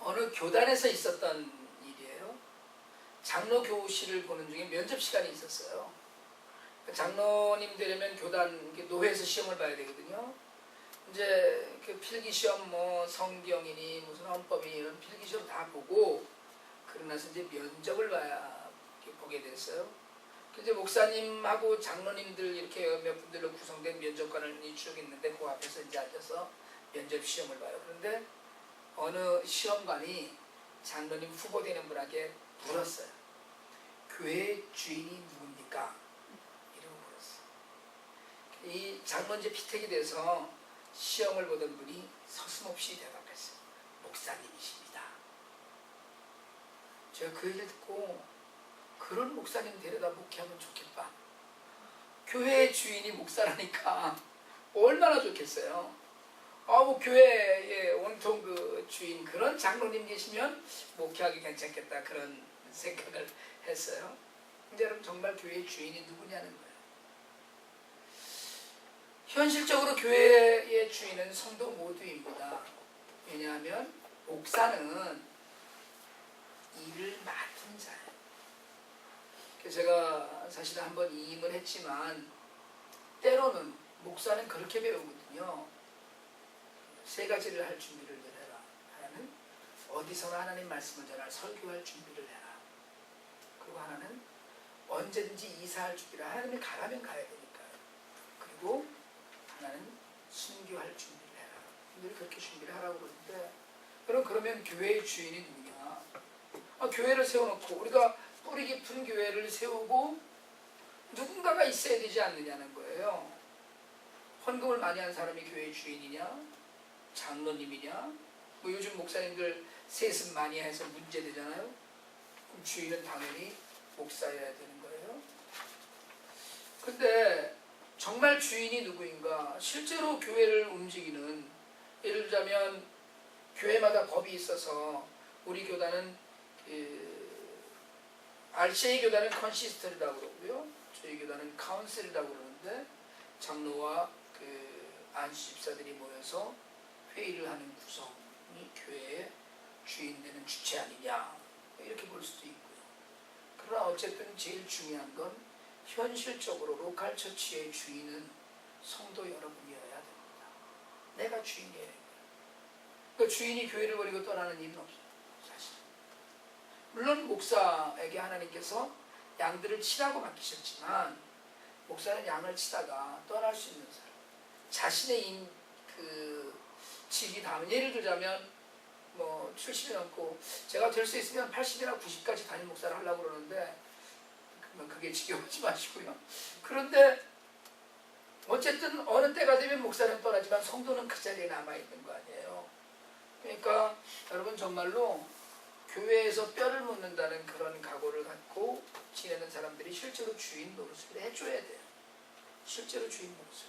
어느 교단에서 있었던 일이에요. 장로 교실을 보는 중에 면접 시간이 있었어요. 장로님 되려면 교단 노회에서 시험을 봐야 되거든요. 이제 그 필기 시험 뭐 성경이니 무슨 헌법이니 이런 필기 시험 다 보고 그러고 나서 이제 면접을 보게 됐어요. 이제 목사님하고 장로님들 이렇게 몇 분들로 구성된 면접관이 쭉 있는데 그 앞에서 이제 앉아서 면접 시험을 봐요. 그런데 어느 시험관이 장로님 후보되는 분에게 물었어요. 교회 주인이 누굽니까? 이러고 물었어요. 이 장로님 피택이 돼서 시험을 보던 분이 서슴없이 대답했어요. 목사님이십니다. 제가 그 얘기를 듣고 그런 목사님 데려다 목회하면 좋겠다. 교회의 주인이 목사라니까 얼마나 좋겠어요. 뭐 교회의 온통 그 주인 그런 장로님 계시면 목회하기 괜찮겠다 그런 생각을 했어요. 근데 여러분 정말 교회의 주인이 누구냐는 거예요. 현실적으로 교회의 주인은 성도 모두입니다. 왜냐하면 목사는 일을 맡은 자예요. 제가 사실 한번 이임을 했지만 때로는 목사는 그렇게 배우거든요. 세 가지를 할 준비를 해라. 하나는 어디서나 하나님 말씀을 전할 설교할 준비를 해라. 그리고 하나는 언제든지 이사할 준비를 해라. 하나님이 가라면 가야 되니까요. 그리고 하나는 순교할 준비를 해라. 늘 그렇게 준비를 하라고 그러는데 그러면 교회의 주인이 누구냐? 교회를 세워놓고 우리가 뿌리 깊은 교회를 세우고 누군가가 있어야 되지 않느냐는 거예요. 헌금을 많이 한 사람이 교회의 주인이냐? 장로님이냐? 뭐 요즘 목사님들 세습 많이 해서 문제되잖아요. 그럼 주인은 당연히 목사여야 되는 거예요. 근데 정말 주인이 누구인가? 실제로 교회를 움직이는, 예를 들자면 교회마다 법이 있어서 우리 교단은 RCA 교단은 컨시스터리라고 그러고요. 저희 교단은 카운슬이라고 그러는데 장로와 안수 집사들이 모여서 회의를 하는 구성이 교회의 주인 되는 주체 아니냐 이렇게 볼 수도 있고요. 그러나 어쨌든 제일 중요한 건 현실적으로 로컬 처치의 주인은 성도 여러분이어야 됩니다. 내가 주인이어야 됩니다. 그러니까 주인이 교회를 버리고 떠나는 일은 없어요. 사실. 물론 목사에게 하나님께서 양들을 치라고 맡기셨지만 목사는 양을 치다가 떠날 수 있는 사람. 자신의 직이 다면 예를 들자면 뭐 70이 넘고 제가 될 수 있으면 80이나 90까지 담임 목사를 하려고 그러는데 그게 지겨우지 마시고요. 그런데 어쨌든 어느 때가 되면 목사는 떠나지만 성도는 그 자리에 남아있는 거 아니에요. 그러니까 여러분 정말로 교회에서 뼈를 묻는다는 그런 각오를 갖고 지내는 사람들이 실제로 주인 노릇을 해줘야 돼요. 실제로 주인 노릇을.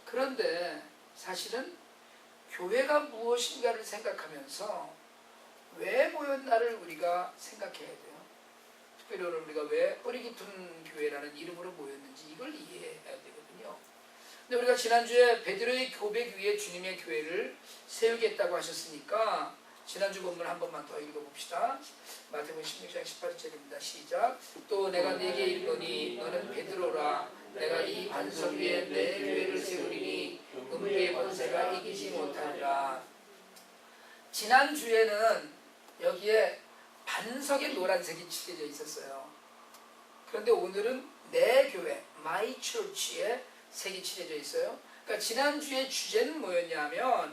그런데 사실은 교회가 무엇인가를 생각하면서 왜 모였나를 우리가 생각해야 돼요. 특별히 오늘 우리가 왜 뿌리 깊은 교회라는 이름으로 모였는지 이걸 이해해야 되거든요. 근데 우리가 지난주에 베드로의 고백 위에 주님의 교회를 세우겠다고 하셨으니까 지난주 본문 한 번만 더 읽어봅시다. 마태복음 16장 18절입니다. 시작. 또 내가 네게 이르노니 너는 베드로라. 내가 이 반석 위에 내 교회를 세우리니 음부의 권세가 이기지 못하리라. 지난주에는 여기에 반석의 노란색이 칠해져 있었어요. 그런데 오늘은 내 교회, my church에 색이 칠해져 있어요. 그러니까 지난주의 주제는 뭐였냐면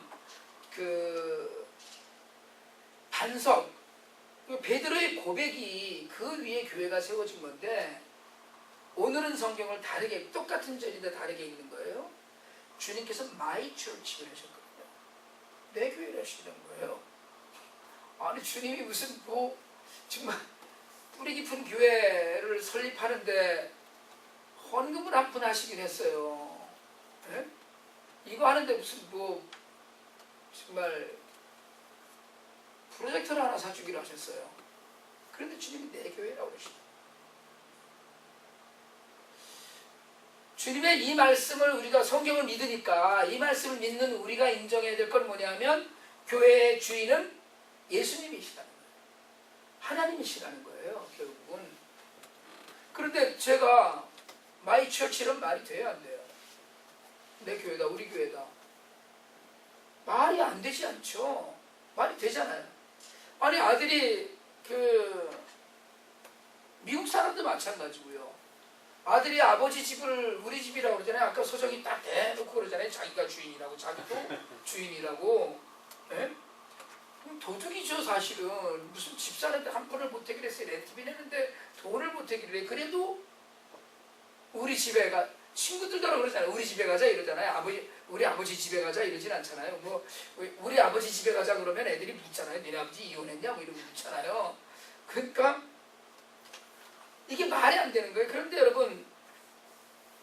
반석, 베드로의 고백이 그 위에 교회가 세워진 건데 오늘은 성경을 다르게 똑같은 절인데 다르게 읽는 거예요. 주님께서 my church를 하셨거든요. 내 교회를 하시는 거예요. 아니 주님이 무슨 정말 뿌리 깊은 교회를 설립하는데 헌금을 한 푼 하시긴 했어요. 네? 이거 하는데 무슨 정말 프로젝터를 하나 사주기로 하셨어요. 그런데 주님이 내 교회라고 그러시죠. 주님의 이 말씀을 우리가 성경을 믿으니까 이 말씀을 믿는 우리가 인정해야 될 건 뭐냐면 교회의 주인은 예수님이시라는 거예요. 하나님이시라는 거예요, 결국은. 그런데 제가 마이 처치 이런 말이 돼야 안 돼요? 내 교회다, 우리 교회다. 말이 안 되지 않죠? 말이 되잖아요. 아니, 아들이 미국 사람도 마찬가지고요. 아들이 아버지 집을 우리 집이라고 그러잖아요. 아까 소정이 딱 대놓고 그러잖아요. 자기가 주인이라고, 자기도 주인이라고. 예? 도둑이죠, 사실은. 무슨 집 사는데 한 푼을 못하기로 했어요. 렌트비 내는데 돈을 못하기로 해. 그래도 우리 집에 가, 친구들도 그러잖아요. 우리 집에 가자 이러잖아요. 우리 아버지 집에 가자 이러진 않잖아요. 뭐 우리 아버지 집에 가자 그러면 애들이 묻잖아요. 너네 아버지 이혼했냐? 뭐 이러고 묻잖아요. 그러니까 이게 말이 안 되는 거예요. 그런데 여러분,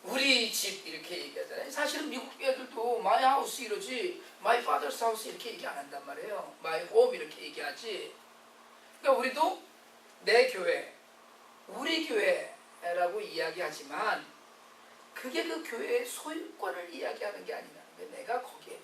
우리 집 이렇게 얘기하잖아요. 사실은 미국 애들도 my house 이러지 my father's house 이렇게 얘기 안 한단 말이에요. my home 이렇게 얘기하지. 그러니까 우리도 내 교회, 우리 교회라고 이야기하지만 그게 그 교회의 소유권을 이야기하는 게 아니라는 거예요. 내가 거기에,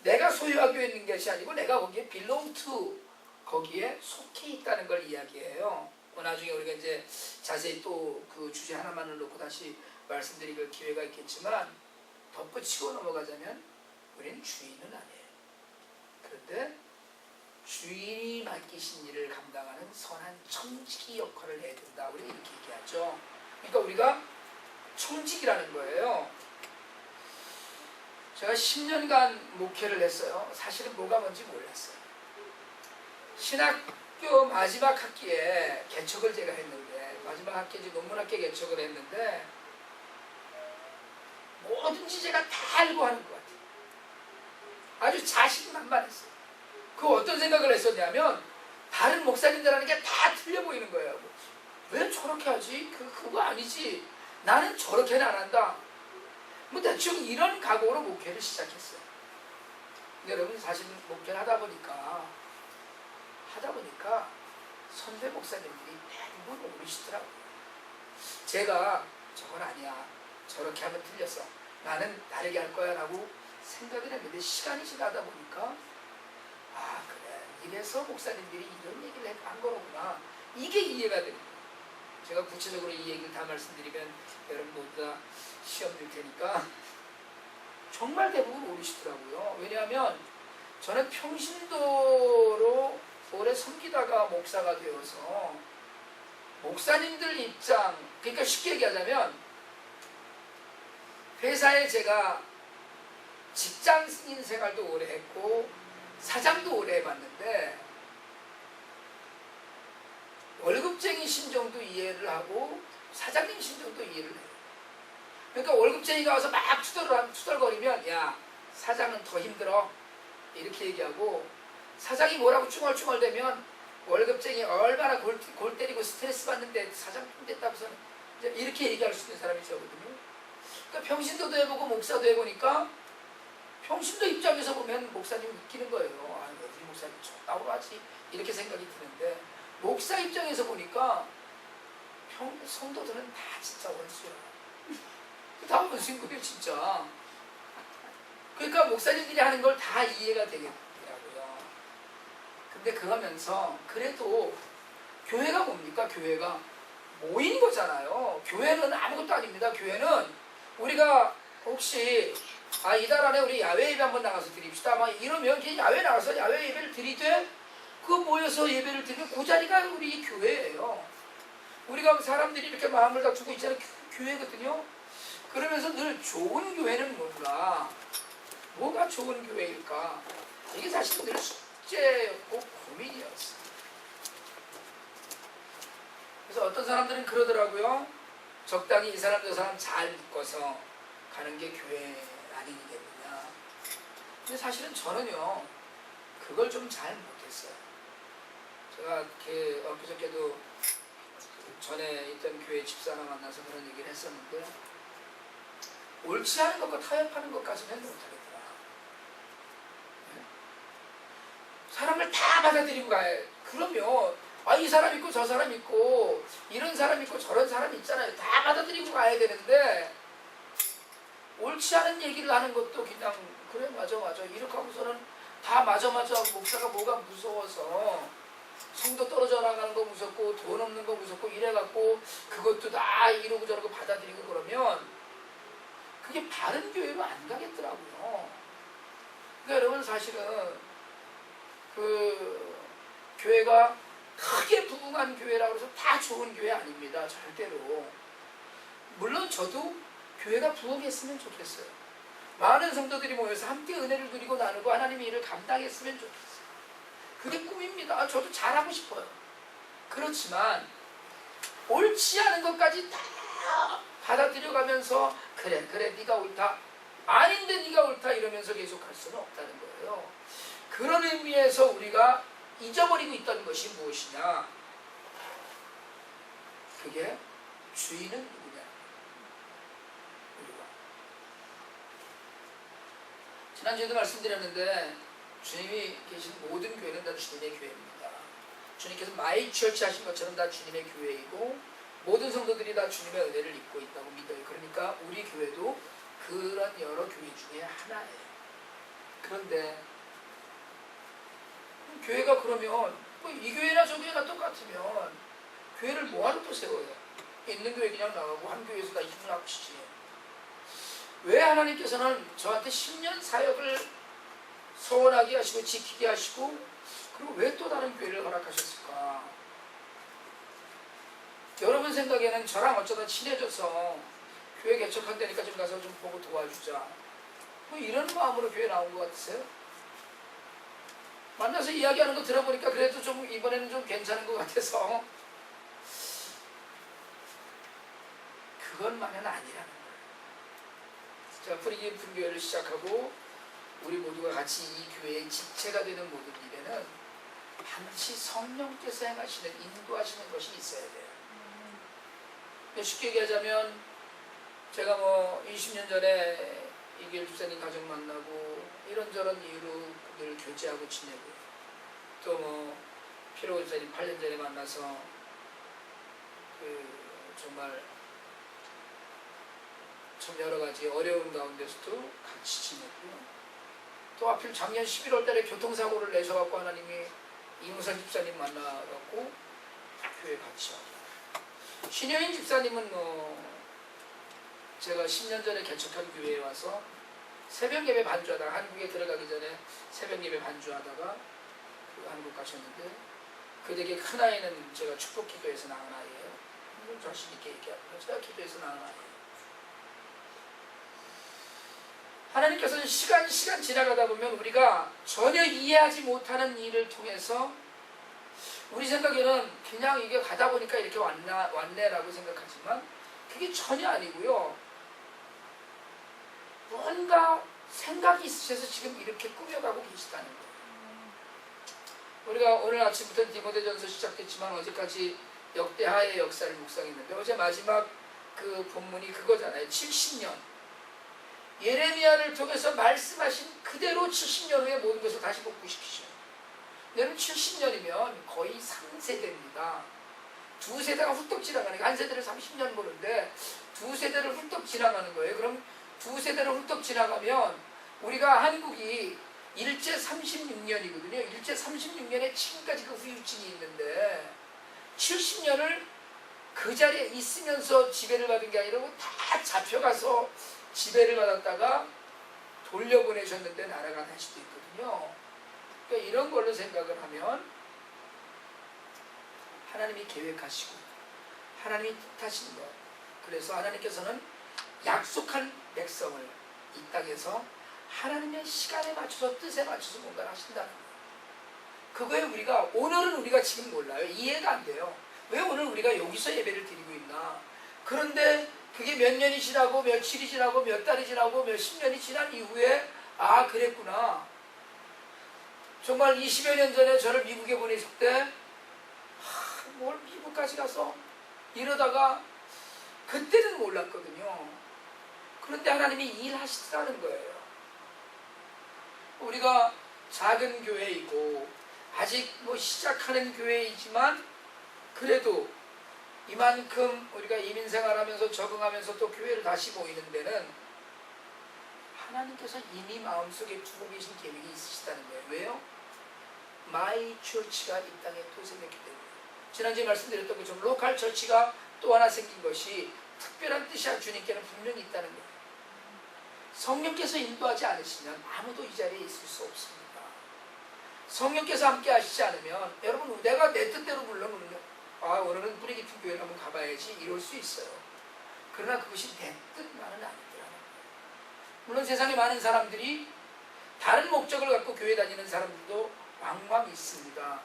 내가 소유하고 있는 것이 아니고 내가 거기에 belong to, 거기에 속해 있다는 걸 이야기해요. 나중에 우리가 이제 자세히 또 그 주제 하나만을 놓고 다시 말씀드릴 기회가 있겠지만, 덧붙이고 넘어가자면 우리는 주인은 아니에요. 그런데 주인이 맡기신 일을 감당하는 선한 청지기 역할을 해야 된다. 우리는 이렇게 얘기하죠. 그러니까 우리가 청직이라는 거예요. 제가 10년간 목회를 했어요. 사실은 뭐가 뭔지 몰랐어요. 신학교 마지막 학기에 개척을 제가 했는데, 마지막 학기에 논문학회 개척을 했는데 뭐든지 제가 다 알고 하는 것 같아요. 아주 자신만만했어요. 그 어떤 생각을 했었냐면, 다른 목사님들 하는 게 다 틀려 보이는 거예요. 왜 저렇게 하지? 그거 아니지. 나는 저렇게는 안 한다. 뭐 대충 이런 각오로 목회를 시작했어요. 근데 여러분, 사실 목회를 하다 보니까 선배 목사님들이 대부분 오르시더라고요. 제가 저건 아니야, 저렇게 하면 틀렸어, 나는 다르게 할 거야 라고 생각을 했는데, 시간이 지나다 보니까 아, 그래, 이래서 목사님들이 이런 얘기를 한 거로구나, 이게 이해가 됩니다. 제가 구체적으로 이 얘기를 다 말씀드리면 여러분 모두 다 시험 들 테니까. 정말 대부분 오르시더라고요. 왜냐하면 저는 평신도로 오래 섬기다가 목사가 되어서 목사님들 입장, 그러니까 쉽게 얘기하자면 회사에 제가 직장인 생활도 오래 했고 사장도 오래 해봤는데, 월급쟁이 심정도 이해를 하고 사장님 심정도 이해를 해요. 그러니까 월급쟁이가 와서 막 투덜거리면, 야, 사장은 더 힘들어 이렇게 얘기하고, 사장이 뭐라고 충얼충얼대면 월급쟁이 얼마나 골 때리고 스트레스 받는데 사장 힘들다고서는 이렇게 얘기할 수 있는 사람이 저거든요. 그러니까 평신도도 해보고 목사도 해보니까, 평신도 입장에서 보면 목사님 웃기는 거예요. 아, 우리 목사님 저따로 하지 이렇게 생각이 드는데, 목사 입장에서 보니까 성도들은 다 진짜 원수야. 다 원수인 거예요, 진짜. 그러니까 목사님들이 하는 걸 다 이해가 되겠더라고요. 근데 그러면서 그래도 교회가 뭡니까? 교회가 모인 거잖아요. 교회는 아무것도 아닙니다. 교회는 우리가 혹시 이달 안에 우리 야외 예배 한번 나가서 드립시다, 막 이러면 야외 나가서 야외 예배를 드리되, 그 모여서 예배를 드리면 그 자리가 우리 교회예요. 우리가 사람들이 이렇게 마음을 다투고 있잖아요. 교회거든요. 그러면서 늘 좋은 교회는 뭔가, 뭐가 좋은 교회일까? 이게 사실 늘 숙제였고 고민이었어요. 그래서 어떤 사람들은 그러더라고요. 적당히 이 사람 저 사람 잘 묶어서 가는 게 교회 아니겠느냐. 근데 사실은 저는요, 그걸 좀 잘 못했어요. 제가 엊그저께도 전에 있던 교회 집사가 만나서 그런 얘기를 했었는데, 옳지 않은 것과 타협하는 것까지는 못하겠더라. 네? 사람을 다 받아들이고 가야. 그러면 이 사람 있고 저 사람 있고 이런 사람 있고 저런 사람 있잖아요. 다 받아들이고 가야 되는데, 옳지 않은 얘기를 하는 것도 그냥 그래 맞아 이렇게 하고서는 다 맞아 목사가 뭐가 무서워서 성도 떨어져 나가는 거 무섭고 돈 없는 거 무섭고 이래갖고 그것도 다 이러고 저러고 받아들이고 그러면 그게 바른 교회로 안 가겠더라고요. 그러니까 여러분 사실은 그 교회가 크게 부흥한 교회라고 해서 다 좋은 교회 아닙니다. 절대로. 물론 저도 교회가 부흥했으면 좋겠어요. 많은 성도들이 모여서 함께 은혜를 누리고 나누고 하나님의 일을 감당했으면 좋겠어요. 그게 꿈입니다. 저도 잘하고 싶어요. 그렇지만 옳지 않은 것까지 다 받아들여가면서 그래 네가 옳다, 아닌데 네가 옳다 이러면서 계속 할 수는 없다는 거예요. 그런 의미에서 우리가 잊어버리고 있던 것이 무엇이냐, 그게 주인은 누구냐. 우리가 지난주에도 말씀드렸는데 주님이 계신 모든 교회는 다 주님의 교회입니다. 주님께서 마이 처치 하신 것처럼 다 주님의 교회이고 모든 성도들이 다 주님의 은혜를 입고 있다고 믿어요. 그러니까 우리 교회도 그런 여러 교회 중에 하나예요. 그런데 교회가 그러면 이 교회나 저 교회나 똑같으면 교회를 뭐하러 또 세워요? 있는 교회 그냥 나가고 한 교회에서 다 힘을 합치지. 왜 하나님께서는 저한테 10년 사역을 서원하게 하시고 지키게 하시고 그리고 왜 또 다른 교회를 허락하셨을까? 여러분 생각에는 저랑 어쩌다 친해져서 교회 개척한다니까 좀 가서 좀 보고 도와주자, 뭐 이런 마음으로 교회 나온 것 같으세요? 만나서 이야기하는 거 들어보니까 그래도 좀 이번에는 좀 괜찮은 것 같아서 그것만은 아니라는 거예요. 자, 프리기 분교회를 시작하고 우리 모두가 같이 이 교회의 지체가 되는 모든 일에는 반드시 성령께서 행하시는, 인도하시는 것이 있어야 돼요. 쉽게 얘기하자면 제가 뭐 20년 전에 이길 집사님 가정 만나고 이런저런 이유로 늘 교제하고 지내고 또 뭐 피로 집사님 8년 전에 만나서 정말 참 여러 가지 어려운 가운데서도 같이 지냈고요. 또 하필 작년 11월 달에 교통사고를 내셔갖고 하나님이 이무선 집사님 만나갖고 교회 같이 하고, 신효인 집사님은 제가 10년 전에 개척한 교회에 와서 새벽 예배 반주하다가, 한국에 들어가기 전에 새벽 예배 반주하다가 한국 가셨는데, 그 되게 큰 아이는 제가 축복 기도에서 낳은 아이예요. 자신 있게 얘기합니다. 제가 기도에서 낳은 아이예요. 하나님께서는 시간 지나가다 보면 우리가 전혀 이해하지 못하는 일을 통해서 우리 생각에는 그냥 이게 가다 보니까 이렇게 왔네라고 생각하지만 그게 전혀 아니고요. 뭔가 생각이 있으셔서 지금 이렇게 꾸며가고 계시다는 거예요. 우리가 오늘 아침부터 디모데전서 시작됐지만 어제까지 역대하의 역사를 묵상했는데 어제 마지막 그 본문이 그거잖아요. 70년. 예레미야를 통해서 말씀하신 그대로 70년 후에 모든 것을 다시 복구시키셔요. 여러분 70년이면 거의 3세대입니다. 두 세대가 훌떡 지나가는 거예요. 한 세대를 30년 보는데 두 세대를 훌떡 지나가는 거예요. 그럼 두 세대를 훌떡 지나가면 우리가 한국이 일제 36년이거든요. 일제 36년에 지금까지 그 후유증이 있는데 70년을 그 자리에 있으면서 지배를 받은 게 아니라 다 잡혀가서 지배를 받았다가 돌려보내셨는데 나라가 다시 또 있거든요. 그러니까 이런 걸로 생각을 하면 하나님이 계획하시고 하나님이 뜻하신 것, 그래서 하나님께서는 약속한 백성을 이 땅에서 하나님의 시간에 맞춰서 뜻에 맞춰서 뭔가를 하신다는 거예요. 그거에 오늘은 우리가 지금 몰라요. 이해가 안 돼요. 왜 오늘 우리가 여기서 예배를 드리고 있나. 그런데 그게 몇 년이 지나고 며칠이 지나고 몇 달이 지나고 몇십 년이 지난 이후에 아 그랬구나. 정말 20여 년 전에 저를 미국에 보내실 때 뭘 미국까지 가서 이러다가 그때는 몰랐거든요. 그런데 하나님이 일하시더라는 거예요. 우리가 작은 교회이고 아직 뭐 시작하는 교회이지만 그래도 이만큼 우리가 이민생활하면서 적응하면서 또 교회를 다시 모이는 데는 하나님께서 이미 마음속에 두고 계신 계획이 있으시다는 거예요. 왜요? 마이 처치가 이 땅에 또 생겼기 때문에 지난주에 말씀드렸던 것처럼 로컬 처치가 또 하나 생긴 것이 특별한 뜻이 주님께는 분명히 있다는 거예요. 성령께서 인도하지 않으시면 아무도 이 자리에 있을 수 없습니다. 성령께서 함께 하시지 않으면 여러분 내가 내 뜻대로 불러놓으면 오늘은 뿌리 깊은 교회를 한번 가봐야지 이럴 수 있어요. 그러나 그것이 내 뜻만은 아니더라는 거예요. 물론 세상에 많은 사람들이 다른 목적을 갖고 교회 다니는 사람들도 왕왕 있습니다.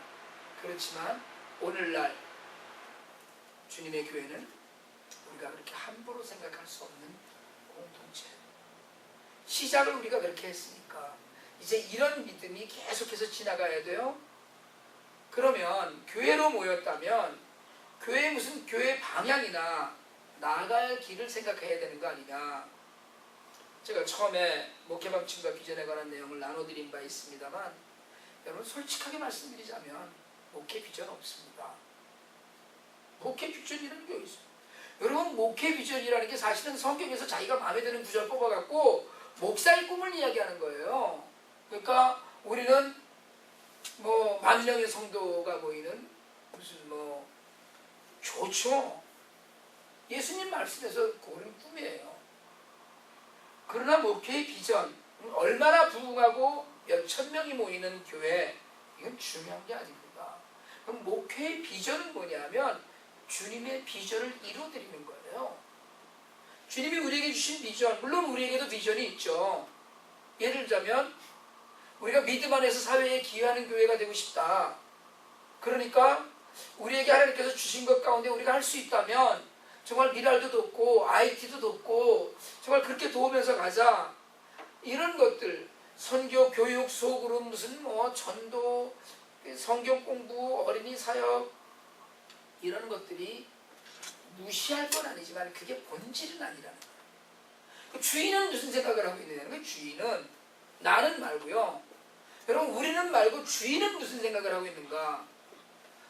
그렇지만 오늘날 주님의 교회는 우리가 그렇게 함부로 생각할 수 없는 공동체예요. 시작을 우리가 그렇게 했으니까 이제 이런 믿음이 계속해서 지나가야 돼요. 그러면 교회로 모였다면 교회의 무슨 교회 방향이나 나아갈 길을 생각해야 되는 거 아니냐. 제가 처음에 목회방침과 비전에 관한 내용을 나눠드린 바 있습니다만 여러분 솔직하게 말씀드리자면 목회 비전 없습니다. 목회 비전이라는 게 있어요. 여러분 목회 비전이라는 게 사실은 성경에서 자기가 마음에 드는 구절 뽑아갖고 목사의 꿈을 이야기하는 거예요. 그러니까 우리는 뭐 10,000명의 성도가 모이는 무슨 뭐 좋죠. 예수님 말씀에서 그거는 꿈이에요. 그러나 목회의 비전, 얼마나 부흥하고 몇천 명이 모이는 교회, 이건 중요한 게 아닙니다. 그럼 목회의 비전은 뭐냐면 주님의 비전을 이루어드리는 거예요. 주님이 우리에게 주신 비전, 물론 우리에게도 비전이 있죠. 예를 들자면 우리가 믿음 안에서 사회에 기여하는 교회가 되고 싶다. 그러니까 우리에게 하나님께서 주신 것 가운데 우리가 할 수 있다면 정말 미랄도 돕고 IT도 돕고 정말 그렇게 도우면서 가자. 이런 것들, 선교, 교육, 소그룹, 무슨 뭐 전도, 성경 공부, 어린이 사역 이런 것들이 무시할 건 아니지만 그게 본질은 아니라는 거예요. 주인은 무슨 생각을 하고 있느냐는 거예요. 주인은 나는 말고요. 여러분 우리는 말고 주인은 무슨 생각을 하고 있는가.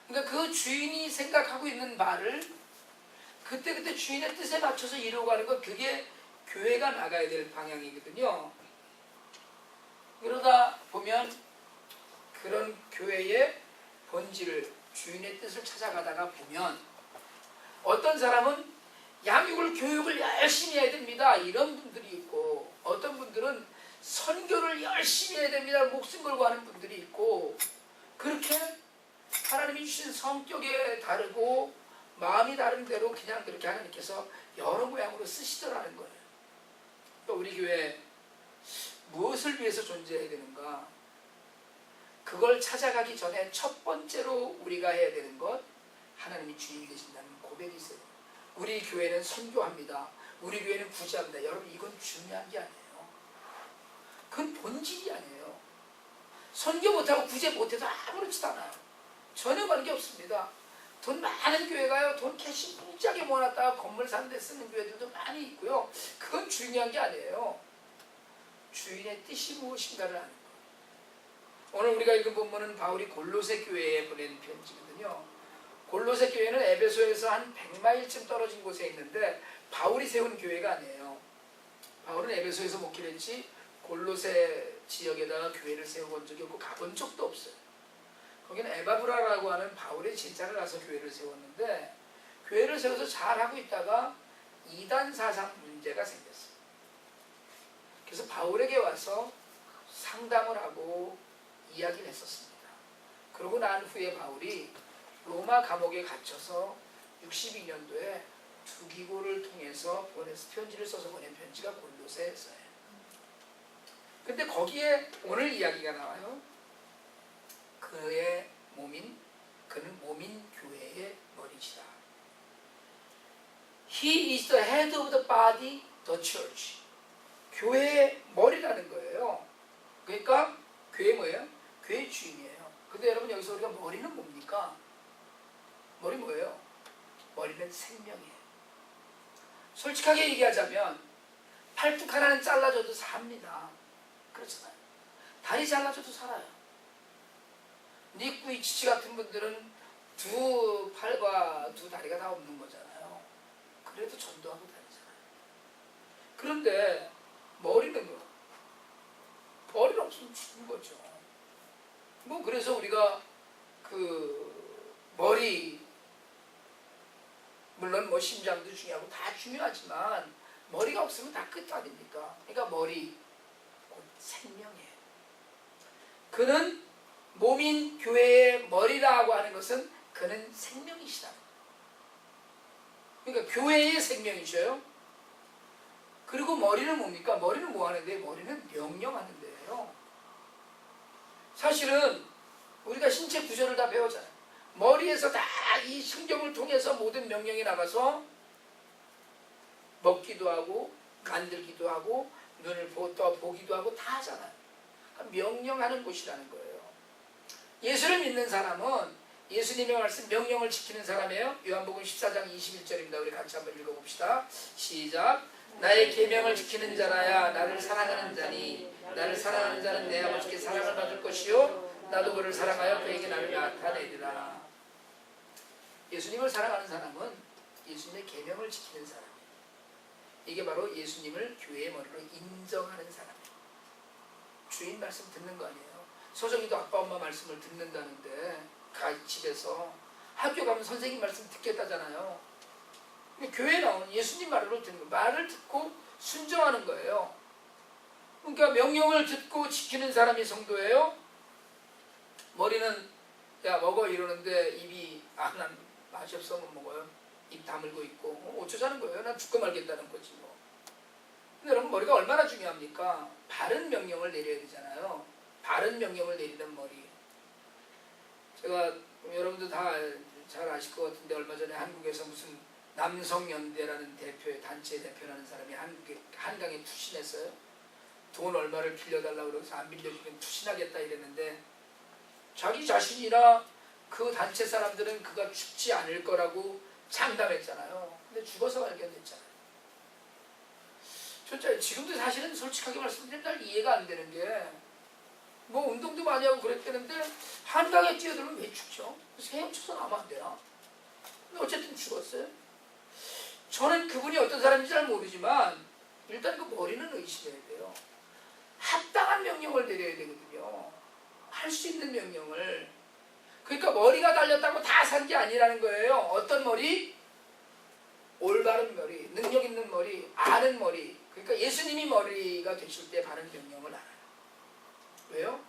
그러니까 그 주인이 생각하고 있는 말을 그때그때 주인의 뜻에 맞춰서 이루어가는 것, 그게 교회가 나가야 될 방향이거든요. 그러다 보면 그런 교회의 본질을, 주인의 뜻을 찾아가다가 보면 어떤 사람은 양육을, 교육을 열심히 해야 됩니다. 이런 분들이 있고 어떤 분들은 선교를 열심히 해야 됩니다. 목숨 걸고 하는 분들이 있고 그렇게 하나님이 주신 성격에 다르고 마음이 다른 대로 그냥 그렇게 하나님께서 여러 모양으로 쓰시더라는 거예요. 또 우리 교회 무엇을 위해서 존재해야 되는가? 그걸 찾아가기 전에 첫 번째로 우리가 해야 되는 것, 하나님이 주인이 되신다는 고백이 있어요. 우리 교회는 선교합니다. 우리 교회는 구제합니다. 여러분 이건 중요한 게 아니에요. 그건 본질이 아니에요. 선교 못하고 구제 못해도 아무렇지도 않아요. 전혀 관계없습니다. 돈 많은 교회가요, 돈 캐시 무지하게 모아놨다가 건물 사는 데 쓰는 교회들도 많이 있고요. 그건 중요한 게 아니에요. 주인의 뜻이 무엇인가를 아는 거예요. 오늘 우리가 읽은 본문은 바울이 골로새 교회에 보낸 편지거든요. 골로새 교회는 에베소에서 한 100마일쯤 떨어진 곳에 있는데 바울이 세운 교회가 아니에요. 바울은 에베소에서 목회를 했지 골로새 지역에다가 교회를 세워본 적이 없고 가본 적도 없어요. 거기는 에바브라라고 하는 바울의 제자가 가서 교회를 세웠는데 교회를 세워서 잘하고 있다가 이단 사상 문제가 생겼어요. 그래서 바울에게 와서 상담을 하고 이야기를 했었습니다. 그러고 난 후에 바울이 로마 감옥에 갇혀서 62년도에 두기고를 통해서 편지를 써서 보낸 편지가 골로새서예요. 근데 거기에 오늘 이야기가 나와요. 그는 몸인 교회의 머리시다. He is the head of the body, the church. 교회의 머리라는 거예요. 그러니까 교회 뭐예요? 교회의 주인이에요. 근데 여러분 여기서 우리가 머리는 뭡니까? 머리 뭐예요? 머리는 생명이에요. 솔직하게 얘기하자면 팔뚝 하나는 잘라줘도 삽니다. 그렇잖아요. 다리 잘라줘도 살아요. 니꾸이치치 같은 분들은 두 팔과 두 다리가 다 없는 거잖아요. 그래도 전도하고 다니잖아요. 그런데 머리는 뭐? 머리는 없으면 죽는 거죠. 뭐 그래서 우리가 머리, 물론 뭐 심장도 중요하고 다 중요하지만 머리가 없으면 다 끝 아닙니까? 그러니까 머리 곧 생명이에요. 그는 몸인 교회의 머리라고 하는 것은 그는 생명이시다. 그러니까 교회의 생명이셔요. 그리고 머리는 뭡니까? 머리는 뭐 하는데? 머리는 명령하는 데예요. 사실은 우리가 신체 구조를 다 배우잖아요. 머리에서 다 이 신경을 통해서 모든 명령이 나가서 먹기도 하고 만들기도 하고 눈을 보기도 하고 다 하잖아요. 그러니까 명령하는 곳이라는 거예요. 예수를 믿는 사람은 예수님의 말씀 명령을 지키는 사람이에요. 요한복음 14장 21절입니다. 우리 같이 한번 읽어봅시다. 시작. 나의 계명을 지키는 자라야 나를 사랑하는 자니 나를 사랑하는 자는 내 아버지께 사랑을 받을 것이요 나도 그를 사랑하여 그에게 나를 나타내리라. 예수님을 사랑하는 사람은 예수님의 계명을 지키는 사람이에요. 이게 바로 예수님을 교회의 머리로 인정하는 사람이에요. 주인 말씀 듣는 거 아니에요. 서정이도 아빠 엄마 말씀을 듣는다는데 집에서 학교 가면 선생님 말씀 듣겠다잖아요. 교회에 나오는 예수님 말을 듣는 거, 말을 듣고 순종하는 거예요. 그러니까 명령을 듣고 지키는 사람이 성도예요. 머리는 야 먹어 이러는데 입이 난 맛이 없어 못 먹어요. 입 다물고 있고 어쩌자는 거예요. 난 죽고 말겠다는 거지 뭐. 근데 여러분 머리가 얼마나 중요합니까? 바른 명령을 내려야 되잖아요. 바른 명령을 내리는 머리. 제가 여러분도 다 잘 아실 것 같은데 얼마 전에 한국에서 무슨 남성연대라는 대표의 단체 대표라는 사람이 한강에 투신했어요. 돈 얼마를 빌려달라고 그래서 안 빌려주면 투신하겠다 이랬는데 자기 자신이나 그 단체 사람들은 그가 죽지 않을 거라고 장담했잖아요. 근데 죽어서 발견됐잖아요. 진짜 지금도 사실은 솔직하게 말씀드리면 잘 이해가 안 되는 게 뭐 운동도 많이 하고 그랬다는데 한강에 뛰어들면 왜 죽죠? 헤엄쳐서 나면 안 되나? 근데 어쨌든 죽었어요. 저는 그분이 어떤 사람인지 잘 모르지만 일단 그 머리는 의심해야 돼요. 합당한 명령을 내려야 되거든요. 할 수 있는 명령을. 그러니까 머리가 달렸다고 다 산 게 아니라는 거예요. 어떤 머리? 올바른 머리, 능력 있는 머리, 아는 머리. 그러니까 예수님이 머리가 되실 때 바른 명령을 알아요. 왜요?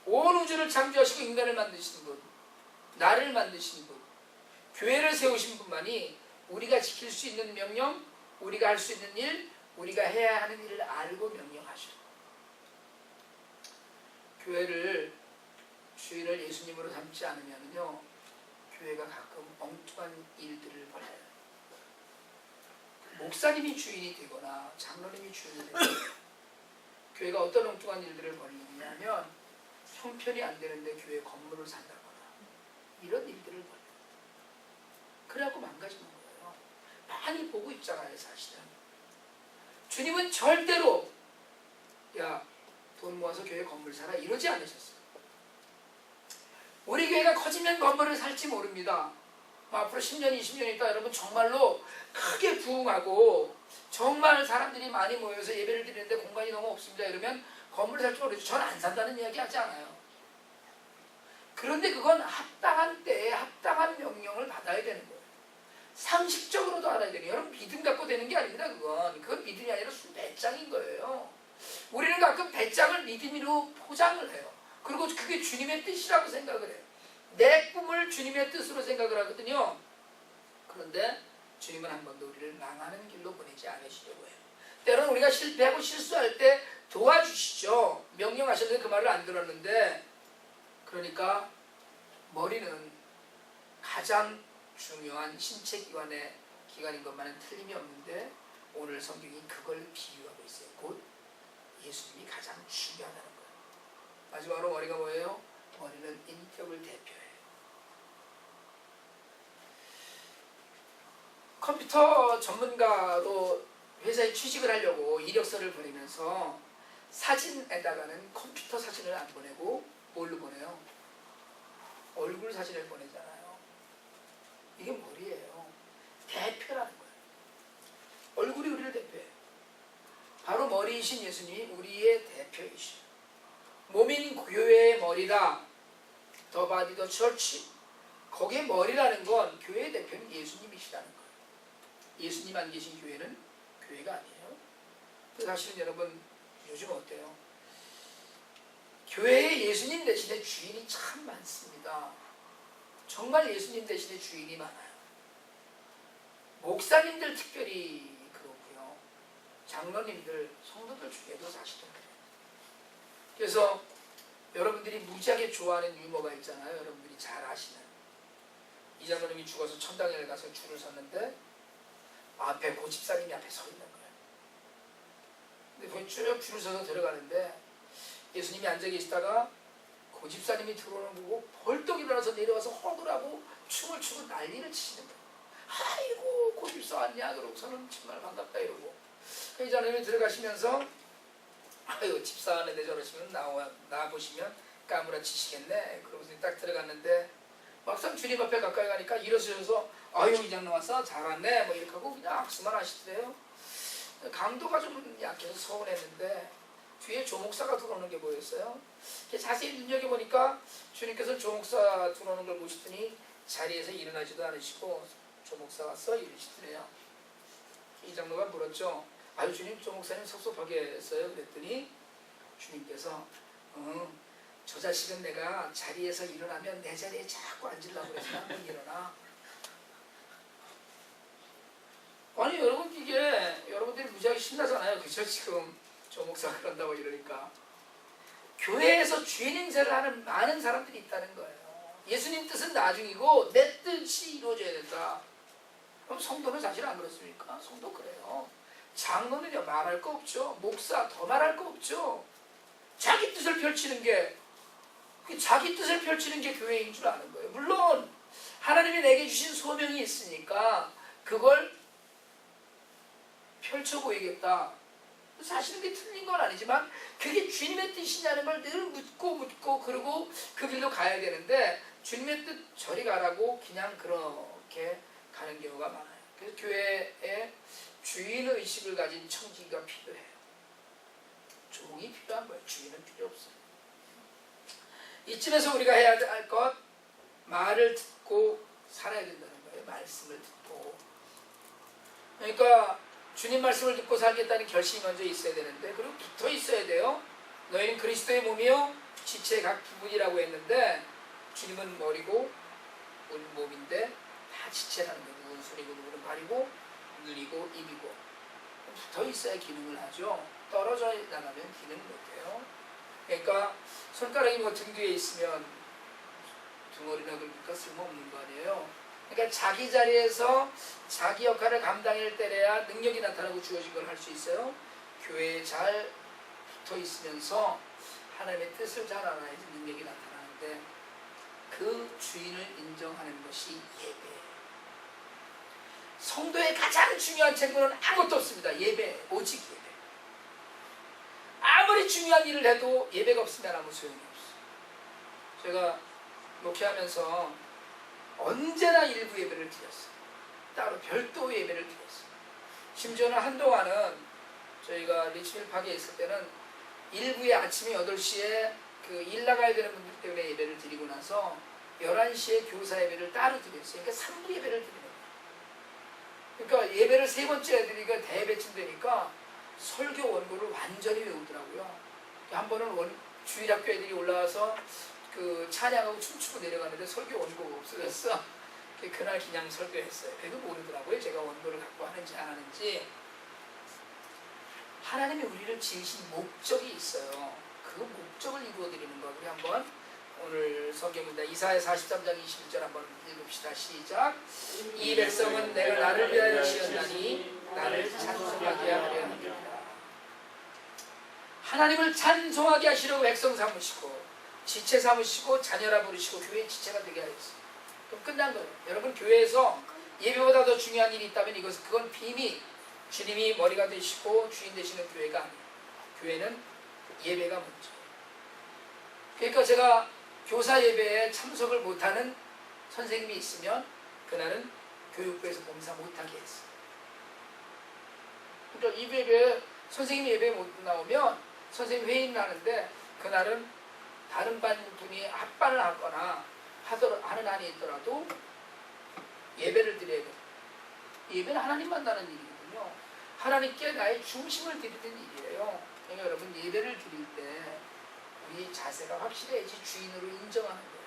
온 우주를 창조하시고 인간을 만드신 분, 나를 만드신 분, 교회를 세우신 분만이 우리가 지킬 수 있는 명령, 우리가 할 수 있는 일, 우리가 해야 하는 일을 알고 명령하셔요. 교회를 주인을 예수님으로 삼지 않으면요, 교회가 가끔 엉뚱한 일들을 벌여요. 목사님이 주인이 되거나 장로님이 주인이 되거나 교회가 어떤 엉뚱한 일들을 벌이냐면 형편이 안 되는데 교회 건물을 산다거나 이런 일들을 벌여요. 그래갖고 망가지는 거예요. 많이 보고 있잖아요, 사실은. 주님은 절대로 야, 돈 모아서 교회 건물 사라 이러지 않으셨어요. 우리 교회가 커지면 건물을 살지 모릅니다. 앞으로 10년, 20년 있다 여러분 정말로 크게 부흥하고 정말 사람들이 많이 모여서 예배를 드리는데 공간이 너무 없습니다. 이러면 건물을 살지 모르죠. 저는 안 산다는 이야기 하지 않아요. 그런데 그건 합당한 때에 합당한 명령을 받아야 되는 거예요. 상식적으로도 알아야 되는 거예요. 여러분 믿음 갖고 되는 게 아닙니다. 그건 믿음이 아니라 배짱인 거예요. 우리는 가끔 배짱을 믿음으로 포장을 해요. 그리고 그게 주님의 뜻이라고 생각을 해요. 내 꿈을 주님의 뜻으로 생각을 하거든요. 그런데 주님은 한 번도 우리를 망하는 길로 보내지 않으시려고 해요. 때로는 우리가 실패하고 실수할 때 도와주시죠. 명령하셨는데 그 말을 안 들었는데, 그러니까 머리는 가장 중요한 신체 기관인 것만은 틀림이 없는데 오늘 성경이 그걸 비유하고 있어요. 곧 예수님이 가장 중요하다는 거예요. 마지막으로 머리가 뭐예요? 머리는 인격을 대표해요. 컴퓨터 전문가로 회사에 취직을 하려고 이력서를 보내면서 사진에다가는 컴퓨터 사진을 안 보내고 뭘로 보내요? 얼굴 사진을 보내잖아요. 이게 머리예요. 대표라는 거예요. 얼굴이 우리를 대표해요. 바로 머리이신 예수님이 우리의 대표이시죠. 몸인 교회의 머리다. 더 바디 더 처치. 거기에 머리라는 건 교회의 대표는 예수님이시라는 거예요. 예수님 안 계신 교회는 교회가 아니에요. 사실은 여러분 요즘 어때요? 교회에 예수님 대신에 주인이 참 많습니다. 정말 예수님 대신에 주인이 많아요. 목사님들 특별히 그렇고요. 장로님들, 성도들 중에도 사실은 그래요. 그래서 여러분들이 무지하게 좋아하는 유머가 있잖아요. 여러분들이 잘 아시는. 이 장로님이 죽어서 천당에 가서 줄을 섰는데 앞에 고집사님이 앞에 서 있는 거예요. 근데 쭉 줄을 서서 들어가는데 예수님이 앉아 계시다가 고집사님이 들어오는 거 보고 벌떡 일어나서 내려와서 허들하고 춤을 추고 난리를 치시는 거예요. 아이고 고집사 왔냐 그러고서는 정말 반갑다 이러고 이 장로님이 들어가시면서 아유 집사 안에 저러시면 나 보시면 까무라치시겠네. 그러고서 딱 들어갔는데 막상 주님 앞에 가까이 가니까 일어서셔서 아유 이 장로 왔어? 잘 왔네 뭐 이렇게 하고 그냥 악수만 하시더래요. 강도가 좀 약해서 서운했는데 뒤에 조목사가 들어오는 게 보였어요. 자세히 눈여겨보니까 주님께서 조목사 들어오는 걸 보시더니 자리에서 일어나지도 않으시고 조목사 왔어? 이러시더래요. 이 장로가 물었죠. 아유 주님 조목사님 섭섭하게 했어요. 그랬더니 주님께서 저 자식은 내가 자리에서 일어나면 내 자리에 자꾸 앉으려고 그래서 한번 일어나. 아니 여러분 이게 여러분들이 무지하게 신나잖아요. 그죠? 지금 조목사 그런다고 이러니까. 교회에서 주인 행세를 하는 많은 사람들이 있다는 거예요. 예수님 뜻은 나중이고 내 뜻이 이루어져야 된다. 그럼 성도는 사실 안 그렇습니까? 성도 그래요. 장로는요 말할 거 없죠. 목사 더 말할 거 없죠. 자기 뜻을 펼치는 게 교회인 줄 아는 거예요. 물론 하나님이 내게 주신 소명이 있으니까 그걸 펼쳐 보이겠다. 사실은 그게 틀린 건 아니지만 그게 주님의 뜻이냐는 걸 늘 묻고 그러고 그 길로 가야 되는데 주님의 뜻 저리 가라고 그냥 그렇게 가는 경우가 많아요. 그래서 교회에 주인의식을 가진 청지기가 필요해요. 종이 필요한 거예요. 주인은 필요 없어요. 이쯤에서 우리가 해야 할 것 말을 듣고 살아야 된다는 거예요. 말씀을 듣고. 그러니까 주님 말씀을 듣고 살겠다는 결심이 먼저 있어야 되는데 그리고 붙어 있어야 돼요. 너희는 그리스도의 몸이요 지체의 각 부분이라고 했는데 주님은 머리고 우리는 몸인데 다 지체라는 거예요. 누구는 손이고 누구는 발이고 눈이고 입이고 붙어 있어야 기능을 하죠. 떨어져 나가면 기능을 못해요. 그러니까 손가락이 뭐 등 뒤에 있으면 둥어리나 그러니까 쓸모없는 거 아니에요. 그러니까 자기 자리에서 자기 역할을 감당할 때래야 능력이 나타나고 주어진 걸 할 수 있어요. 교회에 잘 붙어 있으면서 하나님의 뜻을 잘 알아야지 능력이 나타나는데 그 주인을 인정하는 것이 예배예요. 성도의 가장 중요한 책무는 아무것도 없습니다. 예배, 오직 예배. 아무리 중요한 일을 해도 예배가 없으면 아무 소용이 없어요. 제가 목회하면서 언제나 일부 예배를 드렸어요. 따로 별도 예배를 드렸어요. 심지어는 한동안은 저희가 리치빌 파크에 있을 때는 일부에 아침에 8시에 그 일 나가야 되는 분들 때문에 예배를 드리고 나서 11시에 교사 예배를 따로 드렸어요. 그러니까 3부 예배를 드리는 거예요. 그러니까 예배를 3번째 드리니까 대배쯤 되니까 설교 원고를 완전히 외우더라고요. 한 번은 주일학교 애들이 올라와서 그 찬양하고 춤추고 내려가는데 설교 원고가 없어졌어. 그날 그냥 설교했어요. 그래도 모르더라고요. 제가 원고를 갖고 하는지 안 하는지. 하나님이 우리를 지으신 목적이 있어요. 그 목적을 이루어드리는 거. 우리 한번 오늘 성경입니다. 이사야 43장 21절 한번 읽읍시다. 시작. 이 백성은 내가 나를 위하여 지었나니 나를 찬송하게 하려 합니다. 하나님을 찬송하게 하시려고 백성 삼으시고 지체 삼으시고 자녀라 부르시고 교회의 지체가 되게 하였어요. 그럼 끝난 거예요. 여러분 교회에서 예배보다 더 중요한 일이 있다면 그건 비밀. 주님이 머리가 되시고 주인 되시는 교회가 아니에요. 교회는 예배가 먼저. 그러니까 제가 교사 예배에 참석을 못하는 선생님이 있으면 그날은 교육부에서 봉사 못하게 했어요. 그러니까 이 예배에 선생님이 예배에 못 나오면 선생님 회의를 하는데 그날은 다른 반 분이 합반을 생활을 하거나 하는 한이 있더라도 예배를 드려야 돼요. 예배는 하나님 만나는 일이거든요. 하나님께 나의 중심을 드리는 일이에요. 그러니까 여러분 예배를 드릴 때 우리 자세가 확실해야지 주인으로 인정하는 거예요.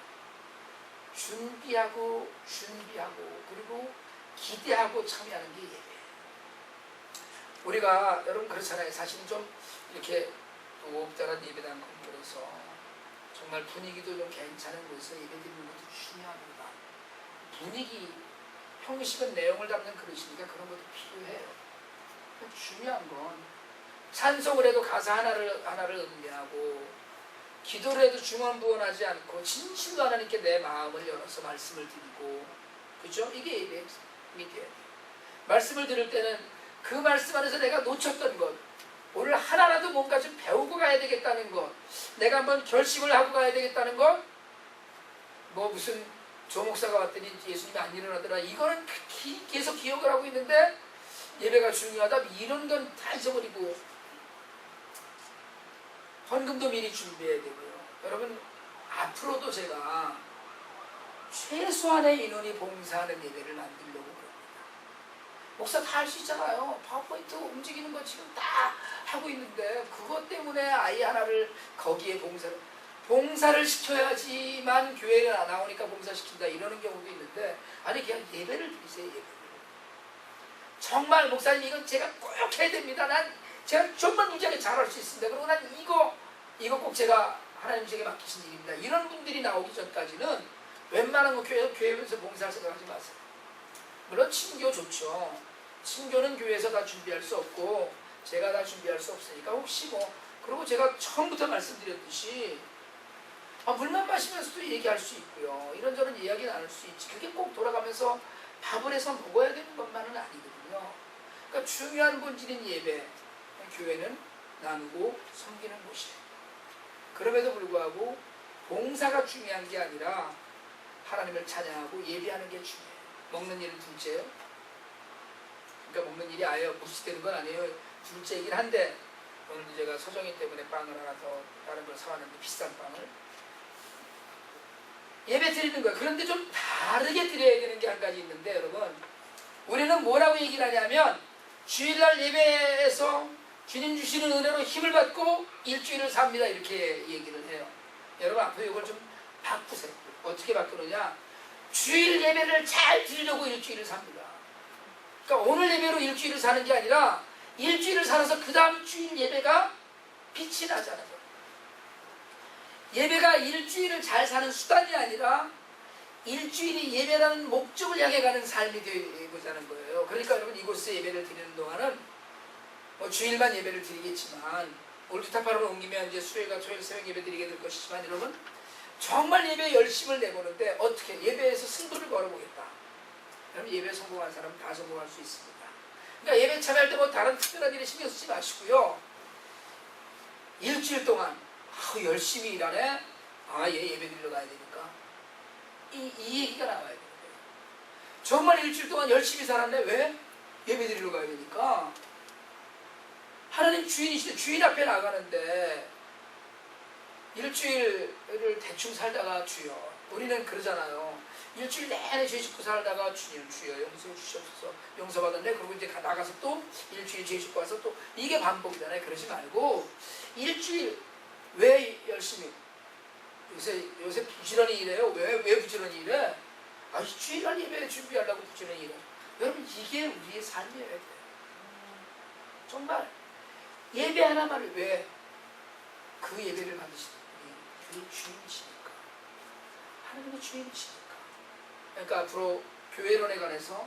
준비하고 그리고 기대하고 참여하는 게 예배예요. 우리가 여러분 그렇잖아요. 사실은 좀 이렇게 옥절한 예배당 건물에서 정말 분위기도 좀 괜찮은 곳에서 예배드리는 것도 중요합니다. 분위기, 형식은 내용을 담는 그릇이니까 그런 것도 필요해요. 중요한 건 찬송을 해도 가사 하나를 음미하고 기도를 해도 중언부언하지 않고 진실로 하나님께 내 마음을 열어서 말씀을 드리고, 그죠? 이게 예배예요. 말씀을 들을 때는 그 말씀 안에서 내가 놓쳤던 것, 오늘 하나라도 뭔가 좀 배우고 가야 되겠다는 것, 내가 한번 결심을 하고 가야 되겠다는 것, 뭐 무슨 조 목사가 왔더니 예수님이 안 일어나더라, 이거는 계속 기억을 하고 있는데 예배가 중요하다, 이런 건 다 잊어버리고 헌금도 미리 준비해야 되고요. 여러분 앞으로도 제가 최소한의 인원이 봉사하는 예배를 만들려고 그럽니다. 목사 다 할 수 있잖아요. 파워포인트 움직이는 거 지금 다 하고 있는데 그것 때문에 아이 하나를 거기에 봉사를 시켜야지만 교회에 나오니까 봉사시킨다 이러는 경우도 있는데, 아니 그냥 예배를 드리세요. 예배를. 정말 목사님 이건 제가 꼭 해야 됩니다. 제가 좀만 무지하게 잘할 수 있습니다. 그리고 난 이거 꼭 제가 하나님 제게 맡기신 일입니다. 이런 분들이 나오기 전까지는 웬만한 거 교회에서 봉사할 생각하지 마세요. 물론 친교 좋죠. 친교는 교회에서 다 준비할 수 없고 제가 다 준비할 수 없으니까 혹시 그리고 제가 처음부터 말씀드렸듯이 물만 마시면서도 얘기할 수 있고요. 이런저런 이야기 나눌 수 있지. 그게 꼭 돌아가면서 밥을 해서 먹어야 되는 것만은 아니거든요. 그러니까 중요한 본질인 예배, 교회는 나누고 섬기는 곳이에요. 그럼에도 불구하고 봉사가 중요한 게 아니라 하나님을 찬양하고 예배하는 게 중요해요. 먹는 일은 둘째예요. 그러니까 먹는 일이 아예 무시되는 건 아니에요. 둘째이긴 한데, 오늘도 제가 서정이 때문에 빵을 하나 더 다른 걸 사왔는데 비싼 빵을 예배 드리는 거예요. 그런데 좀 다르게 드려야 되는 게 한 가지 있는데, 여러분 우리는 뭐라고 얘기를 하냐면 주일날 예배에서 주님 주시는 은혜로 힘을 받고 일주일을 삽니다, 이렇게 얘기를 해요. 여러분 앞으로 이걸 좀 바꾸세요. 어떻게 바꾸느냐, 주일 예배를 잘 드리려고 일주일을 삽니다. 그러니까 오늘 예배로 일주일을 사는 게 아니라 일주일을 살아서 그 다음 주일 예배가 빛이 나자는 거예요. 예배가 일주일을 잘 사는 수단이 아니라 일주일이 예배라는 목적을 향해 가는 삶이 되고자는 거예요. 그러니까 여러분 이곳에 예배를 드리는 동안은 주일만 예배를 드리겠지만, 올드타파로 옮기면 이제 수요일과 토요일 새벽 예배 드리게 될 것이지만, 여러분 정말 예배에 열심을 내보는데 어떻게 예배에서 승부를 걸어보겠다. 여러분 예배에 성공한 사람은 다 성공할 수 있습니다. 그러니까 예배 참여할 때 다른 특별한 일에 신경 쓰지 마시고요. 일주일 동안 열심히 일하네. 얘 예배 드리러 가야 되니까. 이 얘기가 나와야 되는 거예요. 정말 일주일 동안 열심히 살았네. 왜? 예배 드리러 가야 되니까. 하나님 주인이시대. 주인 앞에 나가는데 일주일을 대충 살다가 주여, 우리는 그러잖아요. 일주일 내내 죄 짓고 살다가 주님 주여 용서해 주시옵소서, 용서받았네. 그리고 이제 나가서 또 일주일 죄 짓고 와서 또 이게 반복이잖아요. 그러지 말고 일주일 왜 열심히 요새 부지런히 일해요. 왜 부지런히 일해? 주일날 예배 준비하려고 부지런히 일해. 여러분 이게 우리의 삶이어야 돼요. 정말 예배 하나만을 왜? 그 예배를 받으시는 분이 주인이시니까. 하나님의 주인이시니까. 그러니까 앞으로 교회론에 관해서,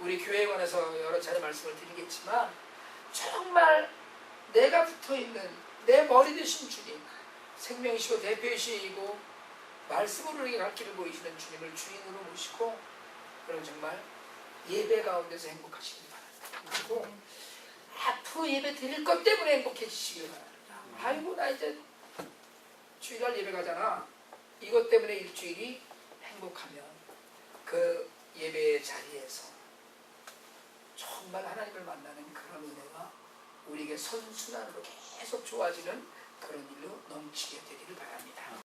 우리 교회에 관해서 여러 차례 말씀을 드리겠지만, 정말 내가 붙어있는 내 머리 되신 주님, 생명이시고 대표이시고 말씀으로 우리에게 갈 길을 보이시는 주님을 주인으로 모시고, 그럼 정말 예배 가운데서 행복하시길 바랍니다. 그리고 앞으로 예배 드릴 것 때문에 행복해지시길 바랍니다. 아이고 나 이제 주일날 예배 가잖아. 이것 때문에 일주일이 행복하면 그 예배의 자리에서 정말 하나님을 만나는 그런 은혜가 우리에게 선순환으로 계속 좋아지는 그런 일로 넘치게 되기를 바랍니다.